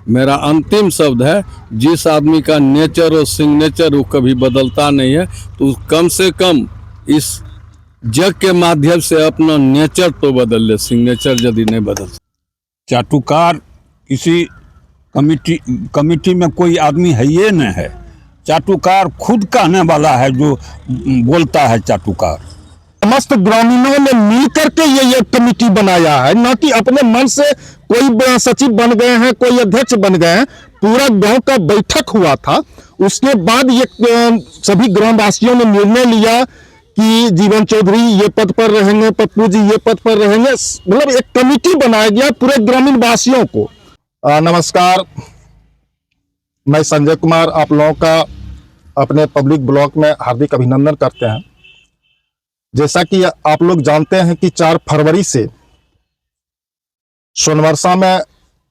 मेरा अंतिम शब्द है, जिस आदमी का नेचर और सिग्नेचर वो कभी बदलता नहीं है, तो कम से कम इस जग के माध्यम से अपना नेचर तो बदल ले, सिग्नेचर यदि नहीं बदल। चाटुकार किसी कमिटी में कोई आदमी है ये नहीं है। चाटुकार खुद कहने वाला है, जो बोलता है चाटुकार। समस्त ग्रामीणों ने मिल करके ये कमेटी बनाया है, न कि अपने मन से कोई सचिव बन गए हैं, कोई अध्यक्ष बन गए हैं। पूरा गांव का बैठक हुआ था, उसके बाद ये सभी ग्रामवासियों ने निर्णय लिया कि जीवन चौधरी ये पद पर रहेंगे, पप्पू जी ये पद पर रहेंगे। मतलब एक कमेटी बनाया गया पूरे ग्रामीण वासियों को। नमस्कार, मैं संजय कुमार आप लोगों का अपने पब्लिक ब्लॉग में हार्दिक अभिनंदन करते हैं। जैसा कि आप लोग जानते हैं कि 4 फरवरी से सोनवर्षा में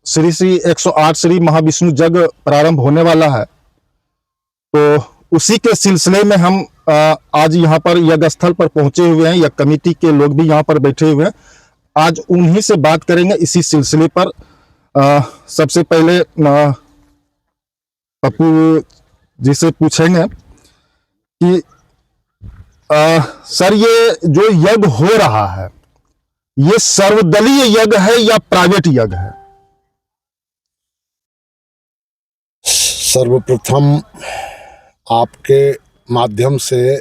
श्री 108 श्री महाविष्णु यज्ञ प्रारंभ होने वाला है। तो उसी के सिलसिले में हम आज यहाँ पर यज्ञ स्थल पर पहुंचे हुए हैं। यह कमेटी के लोग भी यहाँ पर बैठे हुए हैं। आज उन्हीं से बात करेंगे इसी सिलसिले पर। सबसे पहले पप्पू जी से पूछेंगे कि सर, ये जो यज्ञ हो रहा है, ये सर्वदलीय यज्ञ है या प्राइवेट यज्ञ है? सर्वप्रथम आपके माध्यम से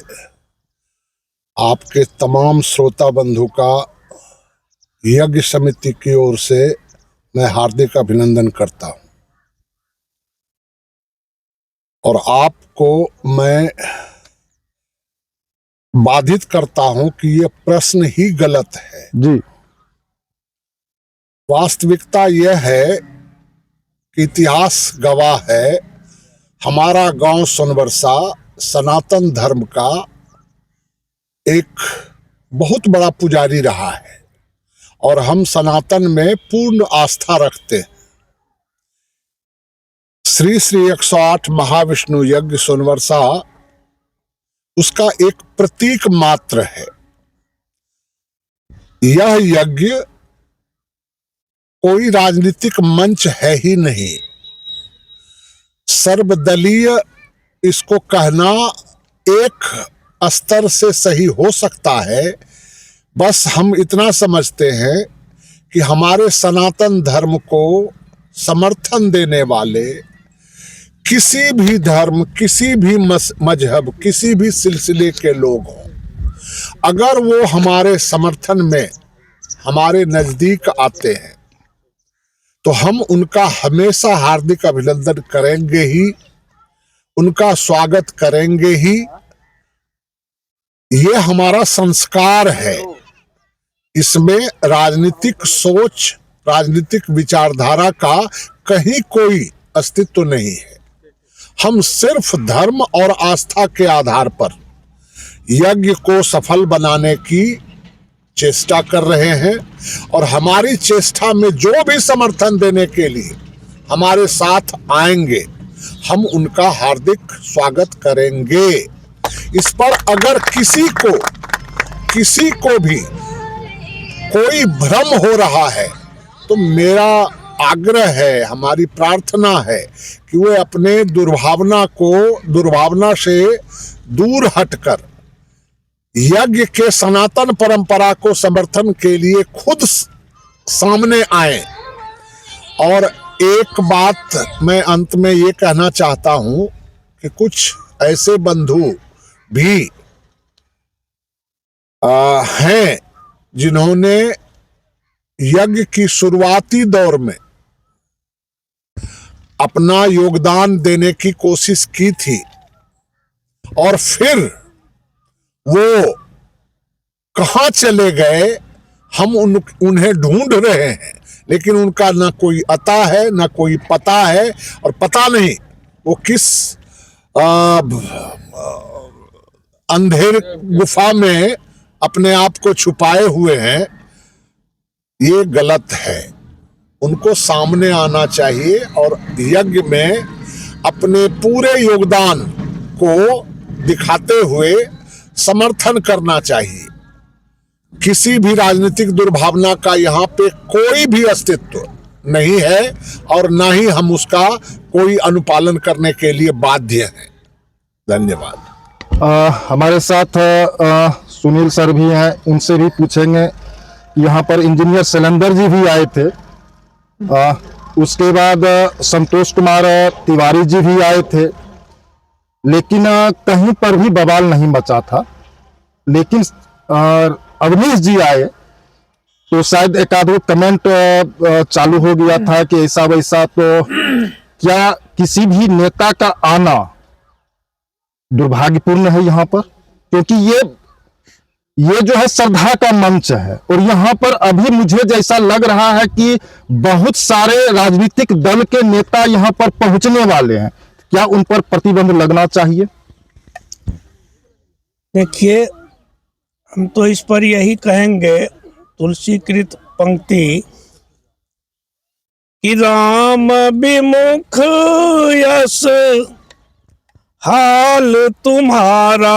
आपके तमाम श्रोता बंधु का यज्ञ समिति की ओर से मैं हार्दिक अभिनंदन करता हूं, और आपको मैं बाधित करता हूं कि यह प्रश्न ही गलत है जी। वास्तविकता यह है कि इतिहास गवाह है, हमारा गांव सोनवर्षा सनातन धर्म का एक बहुत बड़ा पुजारी रहा है, और हम सनातन में पूर्ण आस्था रखते हैं। श्री 108 महाविष्णु यज्ञ सोनवर्षा उसका एक प्रतीक मात्र है। यह यज्ञ कोई राजनीतिक मंच है ही नहीं। सर्वदलीय इसको कहना एक स्तर से सही हो सकता है। बस हम इतना समझते हैं कि हमारे सनातन धर्म को समर्थन देने वाले किसी भी धर्म, किसी भी मजहब, किसी भी सिलसिले के लोग हों, अगर वो हमारे समर्थन में हमारे नजदीक आते हैं तो हम उनका हमेशा हार्दिक अभिनंदन करेंगे ही, उनका स्वागत करेंगे ही। ये हमारा संस्कार है। इसमें राजनीतिक सोच, राजनीतिक विचारधारा का कहीं कोई अस्तित्व नहीं है। हम सिर्फ धर्म और आस्था के आधार पर यज्ञ को सफल बनाने की चेष्टा कर रहे हैं, और हमारी चेष्टा में जो भी समर्थन देने के लिए हमारे साथ आएंगे, हम उनका हार्दिक स्वागत करेंगे। इस पर अगर किसी को भी कोई भ्रम हो रहा है तो मेरा आग्रह है, हमारी प्रार्थना है कि वे अपने दुर्भावना से दूर हटकर यज्ञ के सनातन परंपरा को समर्थन के लिए खुद सामने आए। और एक बात मैं अंत में ये कहना चाहता हूं कि कुछ ऐसे बंधु भी हैं जिन्होंने यज्ञ की शुरुआती दौर में अपना योगदान देने की कोशिश की थी, और फिर वो कहां चले गए हम उन्हें ढूंढ रहे हैं, लेकिन उनका ना कोई अता है, ना कोई पता है, और पता नहीं वो किस अंधेर गुफा में अपने आप को छुपाए हुए हैं। ये गलत है। उनको सामने आना चाहिए और यज्ञ में अपने पूरे योगदान को दिखाते हुए समर्थन करना चाहिए। किसी भी राजनीतिक दुर्भावना का यहाँ पे कोई भी अस्तित्व नहीं है और ना ही हम उसका कोई अनुपालन करने के लिए बाध्य हैं। धन्यवाद। हमारे साथ सुनील सर भी हैं, उनसे भी पूछेंगे। यहाँ पर इंजीनियर शैलेंद्र जी भी आए थे, उसके बाद संतोष कुमार तिवारी जी भी आए थे, लेकिन कहीं पर भी बवाल नहीं मचा था। लेकिन अवनीश जी आए तो शायद एक आध कमेंट चालू हो गया था कि ऐसा वैसा। तो क्या किसी भी नेता का आना दुर्भाग्यपूर्ण है यहाँ पर? क्योंकि ये जो है श्रद्धा का मंच है और यहाँ पर अभी मुझे जैसा लग रहा है कि बहुत सारे राजनीतिक दल के नेता यहाँ पर पहुंचने वाले हैं। क्या उन पर प्रतिबंध लगना चाहिए? देखिए, हम तो इस पर यही कहेंगे, तुलसीकृत पंक्ति कि राम विमुख यस हाल तुम्हारा,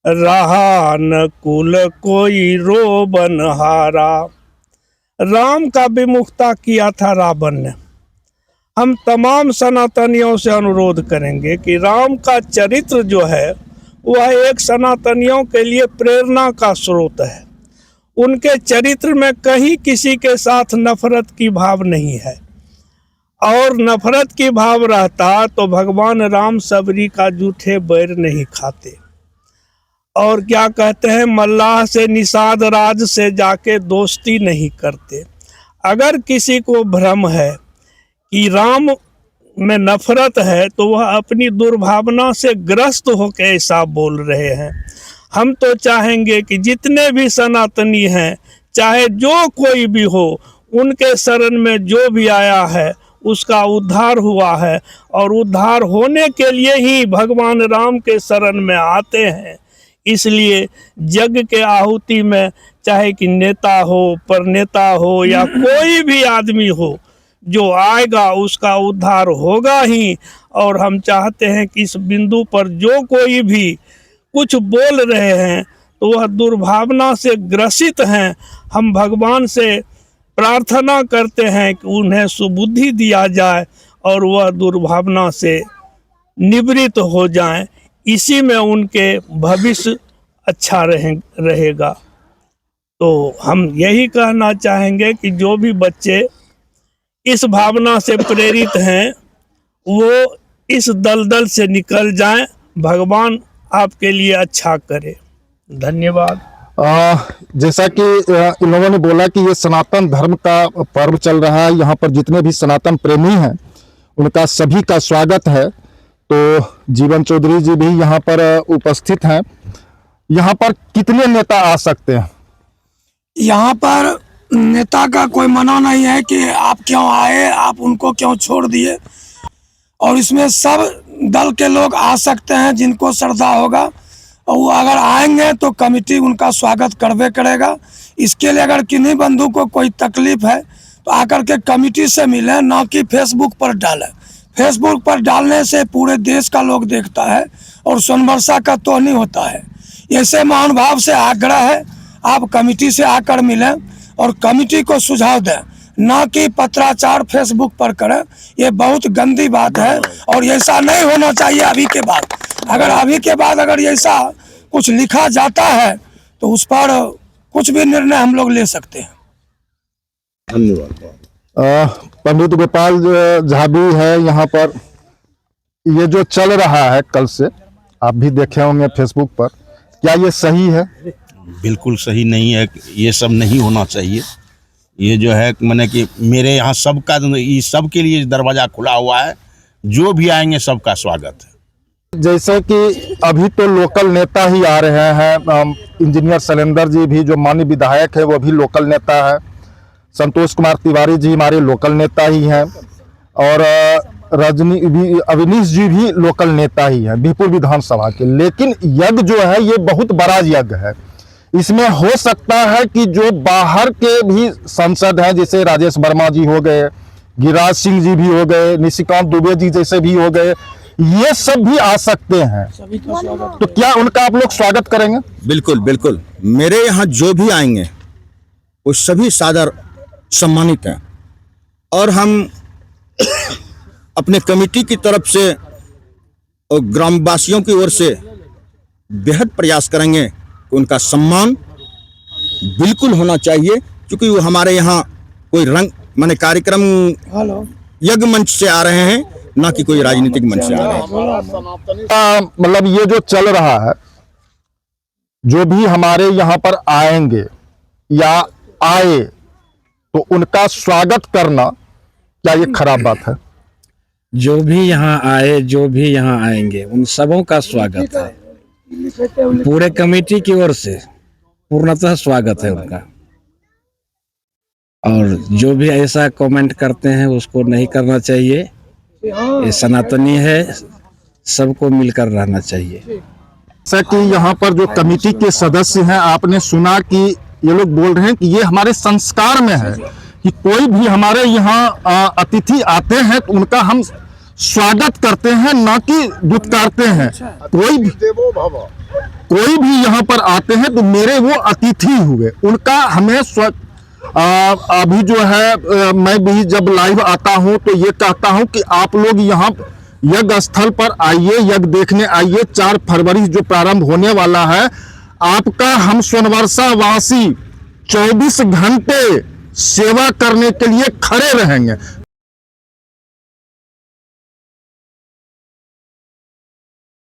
रहा न कुल कोई रोबन हारा। राम का विमुखता किया था रावण ने। हम तमाम सनातनियों से अनुरोध करेंगे कि राम का चरित्र जो है वह एक सनातनियों के लिए प्रेरणा का स्रोत है। उनके चरित्र में कहीं किसी के साथ नफरत की भाव नहीं है, और नफरत की भाव रहता तो भगवान राम सबरी का जूठे बैर नहीं खाते। और क्या कहते हैं, मल्लाह से निषाद राज से जाके दोस्ती नहीं करते। अगर किसी को भ्रम है कि राम में नफरत है तो वह अपनी दुर्भावना से ग्रस्त होकर ऐसा बोल रहे हैं। हम तो चाहेंगे कि जितने भी सनातनी हैं, चाहे जो कोई भी हो, उनके शरण में जो भी आया है उसका उद्धार हुआ है, और उद्धार होने के लिए ही भगवान राम के शरण में आते हैं। इसलिए यज्ञ के आहुति में चाहे कि नेता हो, परनेता हो या कोई भी आदमी हो, जो आएगा उसका उद्धार होगा ही। और हम चाहते हैं कि इस बिंदु पर जो कोई भी कुछ बोल रहे हैं तो वह दुर्भावना से ग्रसित हैं। हम भगवान से प्रार्थना करते हैं कि उन्हें सुबुद्धि दिया जाए और वह दुर्भावना से निवृत्त हो जाएं। इसी में उनके भविष्य अच्छा रहेगा। तो हम यही कहना चाहेंगे कि जो भी बच्चे इस भावना से प्रेरित हैं वो इस दलदल से निकल जाएं। भगवान आपके लिए अच्छा करे। धन्यवाद। जैसा कि इन लोगों ने बोला कि ये सनातन धर्म का पर्व चल रहा है, यहाँ पर जितने भी सनातन प्रेमी हैं उनका सभी का स्वागत है। तो जीवन चौधरी जी भी यहाँ पर उपस्थित हैं। यहाँ पर कितने नेता आ सकते हैं? यहाँ पर नेता का कोई मना नहीं है कि आप क्यों आए, आप उनको क्यों छोड़ दिए। और इसमें सब दल के लोग आ सकते हैं जिनको श्रद्धा होगा, और वो अगर आएंगे तो कमेटी उनका स्वागत करवे करेगा। इसके लिए अगर किन्हीं बंधु को कोई तकलीफ है तो आकर के कमेटी से मिलें, ना कि फेसबुक पर डालें। फेसबुक पर डालने से पूरे देश का लोग देखता है और सोनबरसा का तोहनी होता है। ऐसे महानुभाव से आग्रह है, आप कमेटी से आकर मिलें और कमेटी को सुझाव दें, ना कि पत्राचार फेसबुक पर करें। ये बहुत गंदी बात है और ऐसा नहीं होना चाहिए। अभी के बाद अगर ऐसा कुछ लिखा जाता है तो उस पर कुछ भी निर्णय हम लोग ले सकते हैं। धन्यवाद। पंडित गोपाल झा भी है यहाँ पर। ये जो चल रहा है कल से, आप भी देखे होंगे फेसबुक पर, क्या ये सही है? बिल्कुल सही नहीं है। ये सब नहीं होना चाहिए। ये जो है मैंने कि मेरे यहाँ सबका, सबके लिए दरवाज़ा खुला हुआ है, जो भी आएंगे सबका स्वागत है। जैसे कि अभी तो लोकल नेता ही आ रहे हैं। इंजीनियर शैलेंद्र जी भी जो माननीय विधायक है वो भी लोकल नेता है। संतोष कुमार तिवारी जी हमारे लोकल नेता ही हैं, और अवनीश जी भी लोकल नेता ही हैं बीरपुर विधानसभा के। लेकिन यज्ञ जो है ये बहुत बड़ा यज्ञ है। इसमें हो सकता है कि जो बाहर के भी सांसद हैं, जैसे राजेश वर्मा जी हो गए, गिरिराज सिंह जी भी हो गए, निशिकांत दुबे जी जैसे भी हो गए, ये सब भी आ सकते हैं। तो क्या उनका आप लोग स्वागत करेंगे? बिल्कुल बिल्कुल। मेरे यहाँ जो भी आएंगे वो सभी सादर सम्मानित हैं। और हम अपने कमेटी की तरफ से और ग्रामवासियों की ओर से बेहद प्रयास करेंगे कि उनका सम्मान बिल्कुल होना चाहिए, क्योंकि वो हमारे यहाँ कोई रंग माने कार्यक्रम यज्ञ मंच से आ रहे हैं, ना कि कोई राजनीतिक मंच से आ रहे हैं। मतलब ये जो चल रहा है, जो भी हमारे यहाँ पर आएंगे या आए तो उनका स्वागत करना, क्या ये खराब बात है? जो भी यहाँ आए, जो भी यहाँ आएंगे, उन सबों का स्वागत है। पूरे कमेटी की ओर से पूर्णतः स्वागत है उनका। और जो भी ऐसा कमेंट करते हैं उसको नहीं करना चाहिए। ये सनातनी है, सबको मिलकर रहना चाहिए। जैसा कि यहाँ पर जो कमेटी के सदस्य हैं, आपने सुना कि ये लोग बोल रहे हैं कि ये हमारे संस्कार में है कि कोई भी हमारे यहाँ अतिथि आते हैं तो उनका हम स्वागत करते हैं, ना कि दुत्कारते हैं। कोई भी यहाँ पर आते हैं तो मेरे वो अतिथि हुए, उनका हमें अभी जो है मैं भी जब लाइव आता हूँ तो ये कहता हूँ कि आप लोग यहाँ यज्ञ स्थल पर आइए, यज्ञ देखने आइए। 4 फरवरी जो प्रारंभ होने वाला है, आपका हम सोनवर्षा वासी 24 घंटे सेवा करने के लिए खड़े रहेंगे।